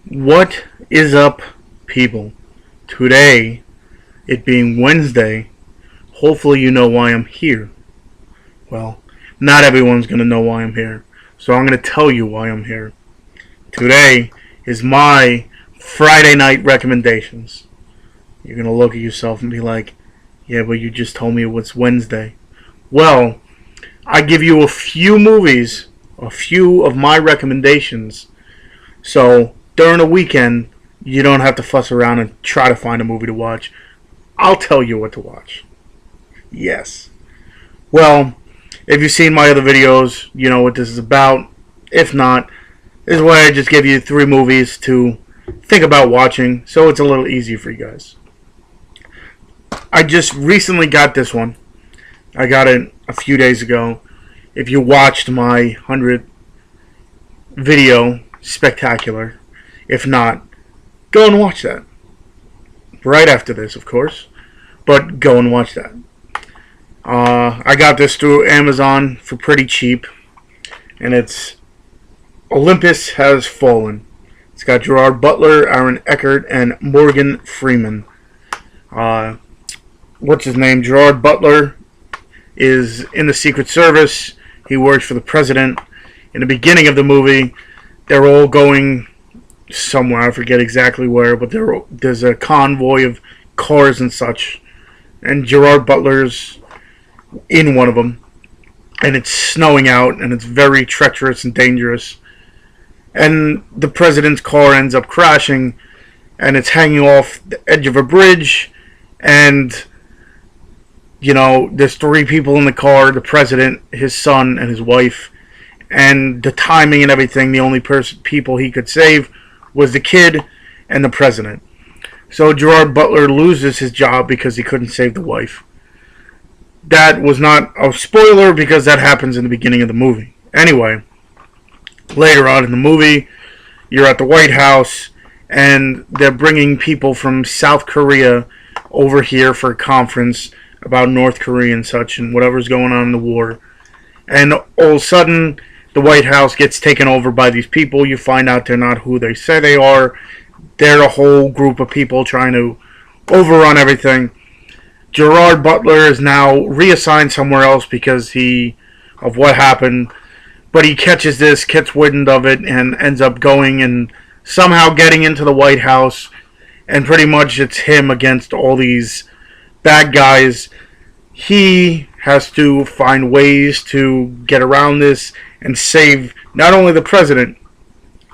What is up, people? Today, it being Wednesday, hopefully you know why I'm here. Well, not everyone's going to know why I'm here, so I'm going to tell you why I'm here. Today is my Friday night recommendations. You're going to look at yourself and be like, yeah, but you just told me it was Wednesday. Well, I give you a few movies, a few of my recommendations, so during the weekend, you don't have to fuss around and try to find a movie to watch. I'll tell you what to watch. Yes. Well, if you've seen my other videos, you know what this is about. If not, this is why I just give you 3 movies to think about watching, so it's a little easier for you guys. I just recently got this one. I got it a few days ago. If you watched my 100th video, spectacular. If not, go and watch that. Right after this, of course. But go and watch that. I got this through Amazon for pretty cheap. And it's Olympus Has Fallen. It's got Gerard Butler, Aaron Eckhart, and Morgan Freeman. What's his name? Gerard Butler is in the Secret Service. He works for the president. In the beginning of the movie, they're all going somewhere, I forget exactly where, but there's a convoy of cars and such, and Gerard Butler's in one of them, and it's snowing out, and it's very treacherous and dangerous, and the president's car ends up crashing, and it's hanging off the edge of a bridge, and there's 3 people in the car, the president, his son, and his wife, and the timing and everything, the only people he could save was the kid and the president. So Gerard Butler loses his job because he couldn't save the wife. That was not a spoiler because that happens in the beginning of the movie. Anyway, later on in the movie, you're at the White House and they're bringing people from South Korea over here for a conference about North Korea and such and whatever's going on in the war. And all of a sudden, the White House gets taken over by these people. You find out they're not who they say they are. They're a whole group of people trying to overrun everything. Gerard Butler is now reassigned somewhere else because of what happened. But he gets wind of it, and ends up going and somehow getting into the White House. And pretty much it's him against all these bad guys. He has to find ways to get around this and save not only the president,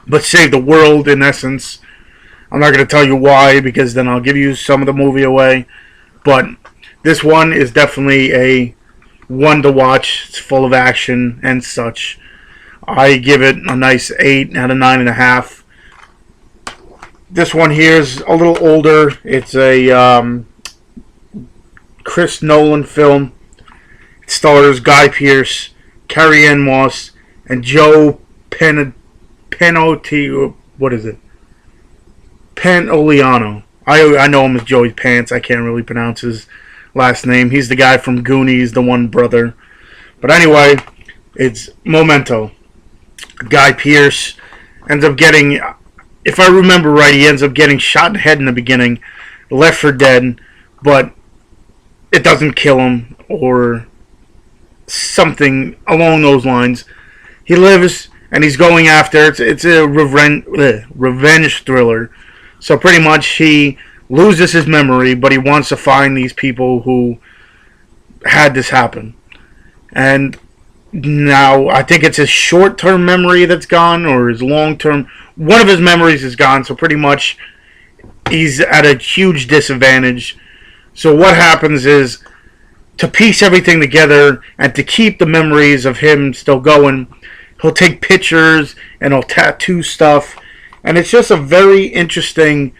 but save the world in essence. I'm not going to tell you why, because then I'll give you some of the movie away. But this one is definitely a one to watch. It's full of action and such. I give it a nice 8 out of 9.5. This one here is a little older. It's a Chris Nolan film. It stars Guy Pearce, Carrie-Anne Moss, and Joe Pantoliano. I know him as Joey Pants. I can't really pronounce his last name. He's the guy from Goonies, the one brother. But anyway, it's Memento. Guy Pearce ends up getting, if I remember right, he ends up getting shot in the head in the beginning, left for dead, but it doesn't kill him or something along those lines. He lives and he's going after it's a revenge thriller. So pretty much he loses his memory, but he wants to find these people who had this happen. And now I think it's his short-term memory that's gone, or his long-term. One of his memories is gone, so pretty much he's at a huge disadvantage. So what happens is, to piece everything together and to keep the memories of him still going, he'll take pictures and he'll tattoo stuff, and it's just a very interesting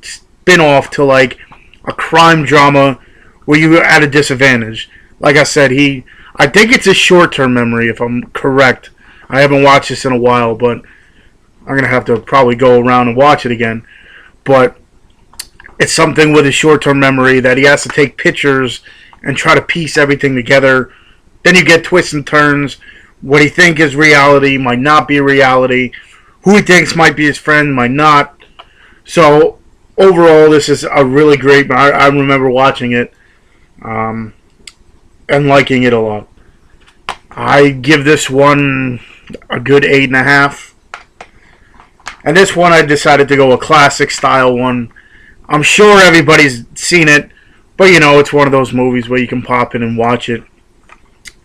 spin-off to like a crime drama where you're at a disadvantage. Like I said, I think it's a short-term memory, if I'm correct. I haven't watched this in a while, but I'm going to have to probably go around and watch it again. But it's something with his short-term memory that he has to take pictures and try to piece everything together. Then you get twists and turns. What you think is reality might not be reality. who he thinks might be his friend, might not. So overall, this is a really great. I remember watching it and liking it a lot. I give this one a good 8.5. And this one I decided to go a classic style one. I'm sure everybody's seen it, but you know, it's one of those movies where you can pop in and watch it.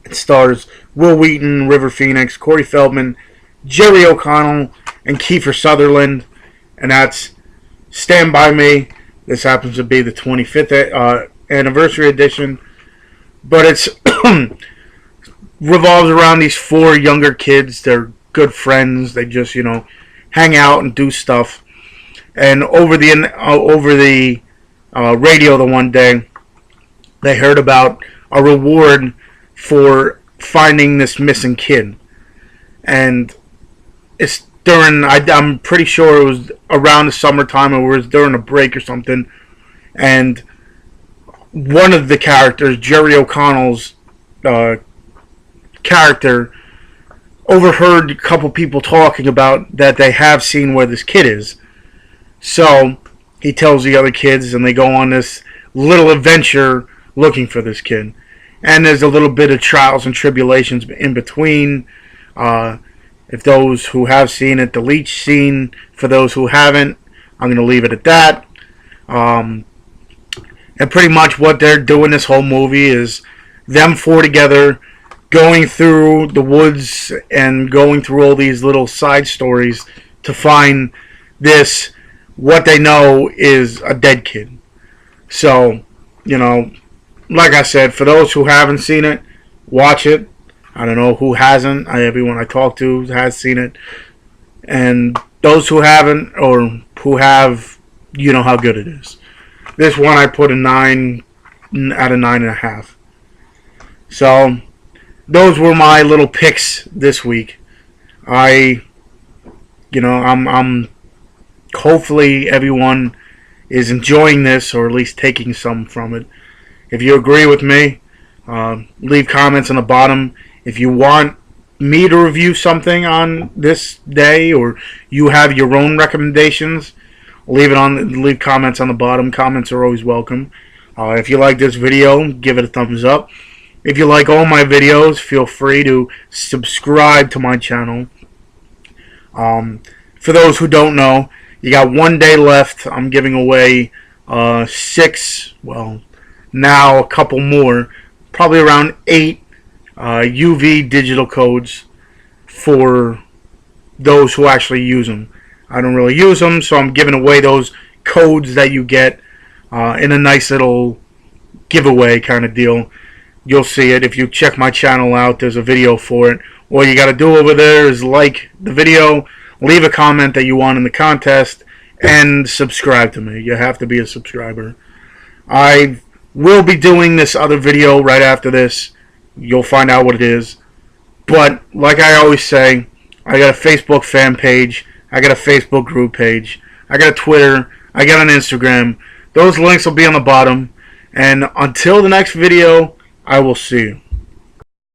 It stars Will Wheaton, River Phoenix, Corey Feldman, Jerry O'Connell, and Kiefer Sutherland. And that's Stand By Me. This happens to be the 25th anniversary edition. But it's revolves around these 4 younger kids. They're good friends. They just, hang out and do stuff. And over the radio the one day, they heard about a reward for finding this missing kid. And it's during, I'm pretty sure it was around the summertime, or it was during a break or something. And one of the characters, Jerry O'Connell's character, overheard a couple people talking about that they have seen where this kid is. So he tells the other kids, and they go on this little adventure looking for this kid. And there's a little bit of trials and tribulations in between. If those who have seen it, the leech scene. For those who haven't, I'm going to leave it at that. And pretty much what they're doing this whole movie is them 4 together going through the woods and going through all these little side stories to find this, what they know is a dead kid. So, like I said, for those who haven't seen it, watch it. I don't know who hasn't. Everyone I talk to has seen it. And those who haven't, or who have, you know how good it is. This one I put a 9 out of 9.5. So those were my little picks this week. I'm hopefully everyone is enjoying this, or at least taking some from it. If you agree with me, leave comments on the bottom. If you want me to review something on this day, or you have your own recommendations, leave comments on the bottom. Comments are always welcome. If you like this video, give it a thumbs up. If you like all my videos, feel free to subscribe to my channel. For those who don't know, you got 1 day left. I'm giving away 6, well, now a couple more, probably around 8 UV digital codes for those who actually use them. I don't really use them, so I'm giving away those codes that you get in a nice little giveaway kind of deal. You'll see it if you check my channel out. There's a video for it. All you got to do over there is like the video, leave a comment that you want in the contest, and subscribe to me. You have to be a subscriber. I will be doing this other video right after this. You'll find out what it is. But like I always say, I got a Facebook fan page. I got a Facebook group page. I got a Twitter. I got an Instagram. Those links will be on the bottom. And until the next video, I will see you.